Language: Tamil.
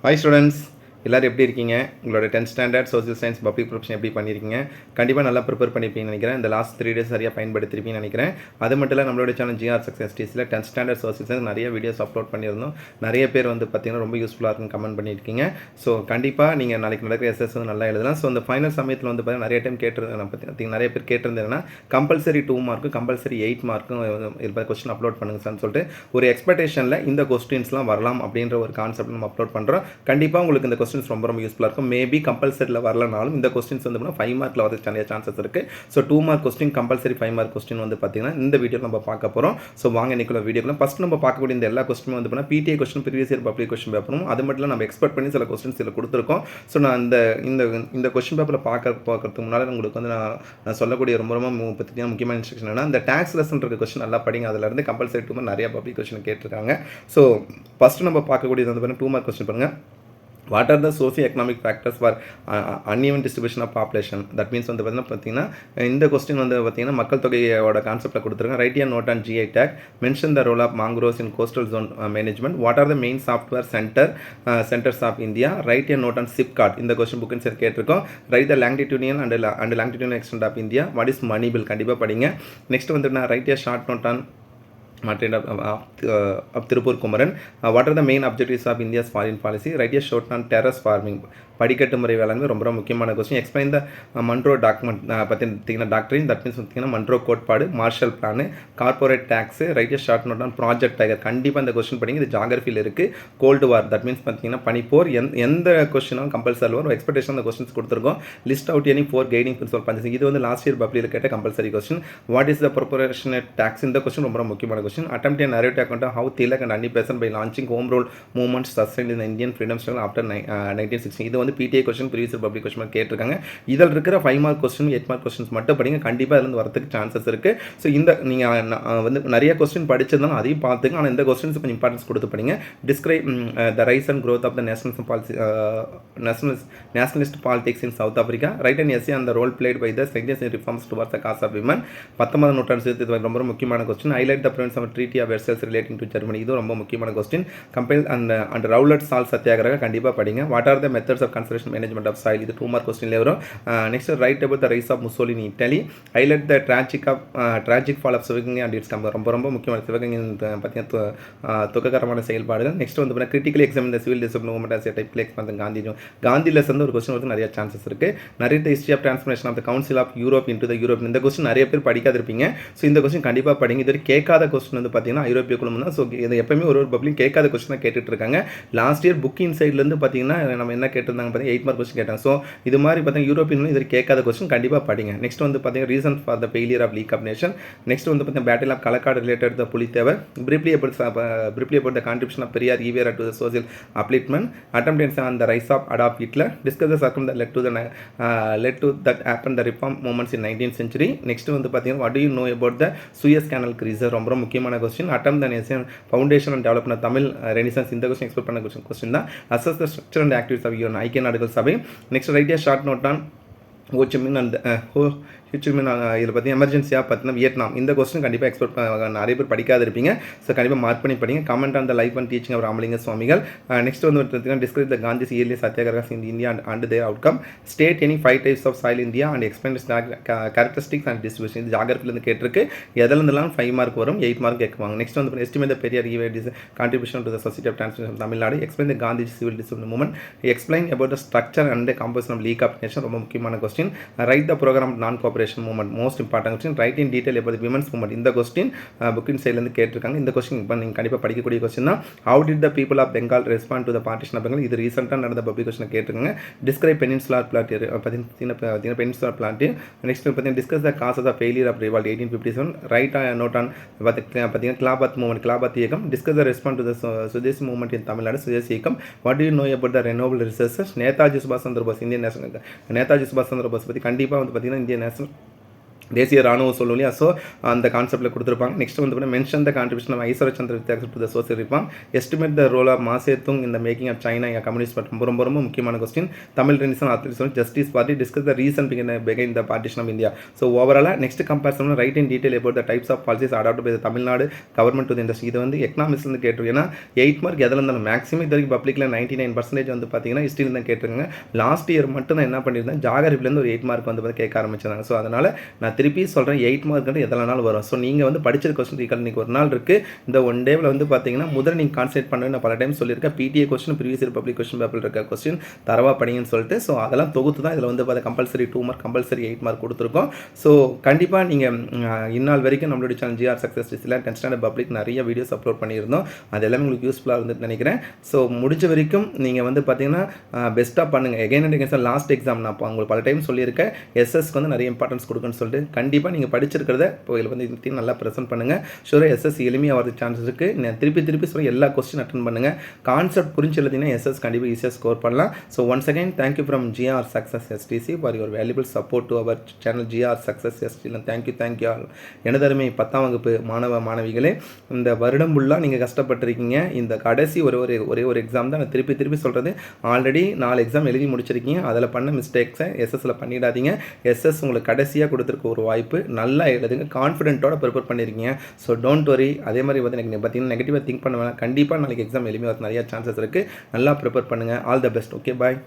Hi students, எல்லாரும் எப்படி இருக்கீங்க? உங்களோட 10th standard social science public preparation எப்படி பண்ணியிருக்கீங்க? கண்டிப்பாக நல்லா ப்ரிப்பேர் பண்ணியிருப்பீங்கன்னு நினைக்கிறேன். இந்த லாஸ்ட் 3 டேஸ் சரியாக பயன்படுத்திருப்பீங்கன்னு நினைக்கிறேன். அது மட்டும் இல்லை நம்மளோட சேனல் ஜிஆர் சக்ஸஸ் டீஸில் 10th ஸ்டாண்டர்ட் சோஷியல் சயின்ஸ் நிறைய வீடியோஸ் அப்லோட் பண்ணியிருந்தோம். நிறைய பேர் வந்து பார்த்தீங்கன்னா ரொம்ப யூஸ்ஃபுல்லாக இருக்குன்னு கமெண்ட் பண்ணியிருக்கீங்க. ஸோ கண்டிப்பாக நீங்கள் நாளைக்கு நடக்கிற எஸ்எஸ் வந்து நல்லா எழுதலாம். ஸோ இந்த ஃபைனல் சமயத்தில் வந்து பார்த்தீங்கன்னா நிறைய டைம் கேட்டிருந்தேன் நிறைய பேர் கேட்டிருந்தேன்னா கம்பல்சரி 2 மார்க்கும் கம்பல்சரி 8 மார்க்கும் இதில் கொஸ்டின் அப்லோட் பண்ணுங்க சார்னு சொல்லிட்டு ஒரு எக்ஸ்பெக்டேஷனில் இந்த கொஸ்டின்ஸ்லாம் வரலாம் அப்படின்ற ஒரு கான்செப்ட் நம்ம அப்லோட் பண்ணுறோம். கண்டிப்பாக உங்களுக்கு இந்த கொஸ்டின்ஸ் ரொம்ப ரொம்ப யூஸ்ஃபுல்லாக இருக்கும். மேபி கம்பல்சரியில் வரலனாலும் இந்த கொஸ்டின்ஸ் வந்து 5 மார்க்கில் வரதுக்கு நிறைய சான்சஸ் இருக்குது. So 2 mark question compulsory 5 mark question வந்து பார்த்தீங்கன்னா இந்த வீடியோ நம்ம பார்க்க போகிறோம். ஸோ வாங்க இன்னைக்குள்ள வீடியோக்குள்ள ஃபஸ்ட் நம்ம பார்க்கக்கூடிய இந்த எல்லா கொஸ்டினும் வந்து பார்த்தீங்கன்னா PTA question previous year public question பேப்பரும் அது மட்டும் இல்லை நம்ம எக்ஸ்பெக்ட் பண்ணி சில கொஸ்டின்ஸ் இதில் கொடுத்துருக்கோம். ஸோ நான் இந்த கொஸ்டின் பேப்பரில் பார்க்கறதுக்கு முன்னால் உங்களுக்கு வந்து நான் சொல்லக்கூடிய ரொம்ப ரொம்ப பற்றின முக்கியமான இன்ஸ்ட்ரக்ஷன் என்னன்னா இந்த டேக்ஸ் லெசன் இருக்க கொஸ்டின் நல்லா படிங்க. அதிலிருந்து கம்பல்சரி 2 மார்க் நிறைய பப்ளிக் கொஸ்டின் கேட்டிருக்காங்க. ஸோ ஃபஸ்ட்டு நம்ம பார்க்கக்கூடியது வந்து பார்த்தீங்கன்னா 2 மார்க் கொஸ்டின் பாருங்கள். What are the socio economic factors for uneven distribution of population? That means வந்து பார்த்தீங்கன்னா இந்த கொஸ்டின் வந்து பார்த்தீங்கன்னா மக்கள் தொகையோட கான்செப்ட்டில் கொடுத்துருக்காங்க. Write and note on GI tag. Mention the role of mangroves in coastal zone management. What are the main software centres of India? Write and note on SIPCOT. இந்த கொஸ்டின் புக்குன்னு சரி கேட்டிருக்கோம். Write the longitudinal and longitudinal extent of India. What is money bill? கண்டிப்பாக படிங்க. நெக்ஸ்ட் வந்து நான் write a short note on of Tirupur Kumaran. What are the main objectives of India's foreign policy? Write a short on terrace farming. படிக்கட்டு முறை வேளாண்மை ரொம்ப ரொம்ப முக்கியமான question. Explain the Monroe document பார்த்தீங்கன்னா டாக்டரின். தட் மீன்ஸ் பார்த்தீங்கன்னா மன்ட்ரோ கோட்பாடு, Marshall plan, corporate tax. Write a short note on project tiger. கண்டிப்பாக இந்த கொஸ்டின் படிங்க. இது ஜாகிரஃபியில் இருக்குது. கோல்டு வார் தட் மீன்ஸ் பார்த்தீங்கன்னா பனிப்போர். எந்த கொஸ்டினும் கம்பல்சரி வரும். எக்ஸ்பெக்டேஷன் அந்த கொஸ்டின்ஸ் கொடுத்துருக்கோம். List out any 4 guiding principle பஞ்சஸ். இது வந்து லாஸ்ட் இயர் பப்ளியில் கேட்ட compulsory question. What is the proportionate tax? இந்த கொஸ்டின் ரொம்ப ரொம்ப முக்கியமான question. Attempt a narrative account of how Tilak and Annie Besant by launching home rule movements sustained in the Indian freedom struggle after 1960. இது வந்து PTA question previous public question கேட்டிருக்காங்க. இதில் இருக்கிற 5 மார்க் கொஸ்டின் 8 மார்க் கொஸ்டின்ஸ் மட்டும் படிங்க. கண்டிப்பாக இதுலேருந்து வரதுக்கு சான்சஸ் இருக்குது. ஸோ இந்த நீங்கள் வந்து நிறைய கொஸ்டின் படிச்சிருந்தாலும் அதையும் பார்த்துங்க. ஆனால் இந்த கொஸ்டின்ஸ் கொஞ்சம் இம்பார்ட்டன்ஸ் கொடுத்து படிங்க. Describe the rise and growth of the nationalist politics in South Africa. Right and essay அந்த role played by the secretary reforms towards the cause of women. 19ஆம் நூற்றாண்டு சேர்த்து ரொம்ப முக்கியமான question. Highlight the provisions of treaty of Versailles relating to Germany. இது ரொம்ப முக்கியமான கொஸ்டின். கம்பைல் அண்ட் ரவுலட் சால் சத்தியாகிரக கண்டிப்பாக படிங்க. What are the methods of conservation management of soil? இது 2 மார்க் கொஸ்டின்லேயே வரும். Next write about the rise of Mussolini Italy. Highlight the tragic fall of Sivaganga and its கம்பர். ரொம்ப ரொம்ப முக்கியமான சிவகங்கை பார்த்தீங்கன்னா துக்ககரமான செயல்பாடுகள். நெக்ஸ்ட் வந்து critically examine the civil discipline movement as டைப்பில் எக்ஸ்பான் காந்தி லெசன் ஒரு கொஸ்டின் வந்து நிறைய சான்சஸ் இருக்குது. நிறைய history of transformation of the council of Europe into the Europe. இந்த கொஸ்டின் நிறைய பேர் படிக்காதிருப்பீங்க. ஸோ இந்த கொஸ்டின் கண்டிப்பாக படிங்க. இது கேட்காத கொஸ்டின் வந்து பார்த்தீங்கன்னா ஐரோப்பிய குழுமம் தான். ஸோ இது எப்பவுமே ஒரு பப்ளிக் கேட்காத கொஸ்டின் தான் கேட்டுட்டு இருக்காங்க. லாஸ்ட் இயர் புக்கிங் சைட்லேருந்து பார்த்தீங்கன்னா நம்ம என்ன கேட்டிருந்தாங்க பார்த்தீங்கன்னா 8 மார்க் கொஸ்டின் கேட்டாங்க. ஸோ இது மாதிரி பார்த்தீங்கன்னா யூரோப்பியன் இது கேட்காத கொஸ்டின் கண்டிப்பாக படிங்க. நெக்ஸ்ட் வந்து பார்த்தீங்கன்னா reason for the failure of league of nation. Next வந்து பார்த்தீங்கன்னா battle of Kalakkad related the Pulithevar. briefly about the contribution of Periyar Evera to the social upliftment. Attempt on the rise of Adolf Hitler. Discuss the circumstances that led to that happen the reform movements in 19th century. Next வந்து பார்த்தீங்கன்னா what do you know about the Suez Canal crisis? ரொம்ப முக்கியமான question. Attempt the nation foundation and development Tamil renaissance. இந்த கொஸ்டின் எக்ஸ்பெக்ட் பண்ண கொஸ்டின் தான். Assess the structure and activities of UN ஐக்கிய நாடுகள் சபை. Next write a short note on Ho Chi Minh and ஹியூச்சிமின். இதில் பார்த்தீங்கன்னா எமர்ஜென்சியாக பார்த்தீங்கன்னா வியட்நாம். இந்த கொஸ்டின் கண்டிப்பாக எக்ஸ்பெக்ட் நிறைய பேர் படிக்காத இருப்பீங்க. ஸோ கண்டிப்பாக மார்க் பண்ணி படிங்க. Comment on the life and teaching of Ramalinga Swamigal. Next வந்து பார்த்தீங்கன்னா describe the Gandhi's early satyagrahas in India and their outcome. State any 5 types of soil India and explain characteristics and distribution. இது ஜாகிரபிலேருந்து கேட்டிருக்கு. எதிலிருந்துலாம் 5 மார்க் வரும், 8 மார்க் கேட்குவாங்க. நெக்ஸ்ட் வந்து estimate the Periyar event contribution to the society of transformation Tamil Nadu. Explain the Gandhi civil discipline movement. Explain about the structure and composition of league of nation. ரொம்ப முக்கியமான question. Write the programme non cooperation movement. Most important question. Write in detail about the women's movement. இந்த கொஸ்டின் புக்கின் சைட்லேருந்து கேட்டிருக்காங்க. இந்த கொஸ்டின் இப்போ நீங்கள் கண்டிப்பாக படிக்கக்கூடிய கொஸ்டின் தான். How did the people of Bengal respond to the partition of Bengal? இது ரீசெண்டாக நடந்த பப்ளிக் கொஸ்டின் கேட்டிருக்காங்க. Describe peninsular plateau. பார்த்தீங்கன்னா பெனின்சுலார் பிளாட். நெக்ஸ்ட் பார்த்தீங்கன்னா discuss the cause of the failure of revolt 1857. Write note on பார்த்தீங்கன்னா கிலாபாத் மூவ்மெண்ட், கிலாபாத் இயக்கம். Discuss the respond to the Swadeshi movement in Tamil Nadu, Swadeshi இயக்கம். What do you know about the renewable resources? Netaji சுபாஷ் சந்திர போஸ், இந்தியன் நேஷனல் நேதாஜி சுபாஷ் சந்திர போஸ் பற்றி கண்டிப்பாக வந்து பார்த்தீங்கன்னா இந்தியன் நேஷனல் தேசிய ராணுவம் சொல்லும் இல்லையா. ஸோ அந்த கான்செப்ட்டில் கொடுத்துருப்பாங்க. நெக்ஸ்ட் வந்து mention the contribution of Ishwar Chandra Vidyasagar to the social reform, estimate the role of Mao Zedong in the making of China communist party. ரொம்ப ரொம்ப ரொம்ப முக்கியமான question. Tamil renaissance authorisation justice party discuss the reason பிகைன் the partition of India. So ஓவராலாக next comparison write in detail about the types of policies adopt by the Tamil Nadu government to the industry. இது வந்து எக்கனாமிக்ஸ்லேருந்து கேட்டிருக்கோம். ஏன்னா 8 மார்க் எதில் இருந்தாலும் மேக்ஸிமம் இது வரைக்கும் பப்ளிக்கில் 99% வந்து பார்த்தீங்கன்னா ஹிஸ்ட்ரியில் தான் கேட்டிருக்காங்க. லாஸ்ட் இயர் மட்டும் நான் என்ன பண்ணியிருந்தேன், ஜாகிரபிலேருந்து ஒரு 8 மார்க் வந்து கேட்க ஆரம்பிச்சிருந்தாங்க. ஸோ அதனால் நான் திருப்பி சொல்கிறேன், 8 மார்க் எதனாலும் வரும். ஸோ நீங்கள் வந்து படிச்சிருக்க கொஸ்டின் ரீகால் இன்றைக்கி ஒரு நாள் இருக்குது. இந்த ஒன் டேவில் வந்து பார்த்தீங்கன்னா முதல்ல நீங்கள் கான்சன்ட்ரேட் பண்ண நான் பல டைம் சொல்லியிருக்கேன். PTA question previous year public question paper இருக்க கொஸ்டின் தரவா படிங்கன்னு சொல்லிட்டு. ஸோ அதெல்லாம் தொகுத்து தான் இதில் வந்து பார்த்தா கம்பல்சரி 2 மார்க் கம்பல்சரி 8 மார்க் கொடுத்துருக்கோம். ஸோ கண்டிப்பாக நீங்கள் இந்நாள் வரைக்கும் நம்மளுடைய சேனல் ஜிஆர் சக்ஸஸ் டிஸ்டில் 10th ஸ்டாண்டர்ட் பப்ளிக் நிறைய வீடியோஸ் அப்லோட் பண்ணியிருந்தோம். அது எல்லாமே உங்களுக்கு யூஸ்ஃபுல்லாக இருந்துட்டு நினைக்கிறேன். ஸோ முடிஞ்ச வரைக்கும் நீங்கள் வந்து பார்த்தீங்கன்னா பெஸ்ட்டாக பண்ணுங்கள். Again and again last exam நான் உங்களுக்கு பல டைம் சொல்லியிருக்கேன், எஸ்எஸ்க்கு வந்து நிறைய இம்பார்ட்டன்ஸ் கொடுக்குன்னு சொல்லிட்டு. கண்டிப்பாக நீங்கள் படிச்சிருக்கிறத இப்போ இதில் வந்து நல்லா ப்ரெசென்ட் பண்ணுங்கள். ஷூராக எஸ்எஸ் எளிமையாக வரது சான்ஸ் இருக்குது. நான் திருப்பி சொல்ல எல்லா கொஸ்டின் அட்டன் பண்ணுங்கள். கான்செப்ட் புரிஞ்சு எழுதினா எஸ்எஸ் கண்டிப்பாக ஈஸியாக ஸ்கோர் பண்ணலாம். So once again thank you from GR success STC for your valuable support to our channel GR success எஸ்டியில். Thank you all. எனதருமை 10ஆம் வகுப்பு மாணவிகளே, இந்த வருடம் ஃபுல்லாக நீங்கள் கஷ்டப்பட்டிருக்கீங்க. இந்த கடைசி ஒரே ஒரு எக்ஸாம் தான் நான் திருப்பி சொல்கிறது. ஆல்ரெடி 4 எக்ஸாம் எழுதி முடிச்சிருக்கீங்க. அதில் பண்ண மிஸ்டேக்ஸை எஸ்எஸ்ஸில் பண்ணிடாதீங்க. எஸ்எஸ் உங்களுக்கு கடைசியாக கொடுத்துருக்க ஒரு வாய்ப்பு. நல்லா எழுதுங்க, கான்ஃபிடென்ட்டோட ப்ரிப்பேர் பண்ணியிருக்கீங்க. So don't worry. அதே மாதிரி வந்து எனக்கு பார்த்தீங்கன்னா நெகட்டிவாக திங்க் பண்ணுவேன். கண்டிப்பாக நாளைக்கு எக்ஸாம் எளிமையாக நிறைய சான்சஸ் இருக்குது. நல்லா ப்ரிப்பேர் பண்ணுங்கள். All the best. Okay, bye.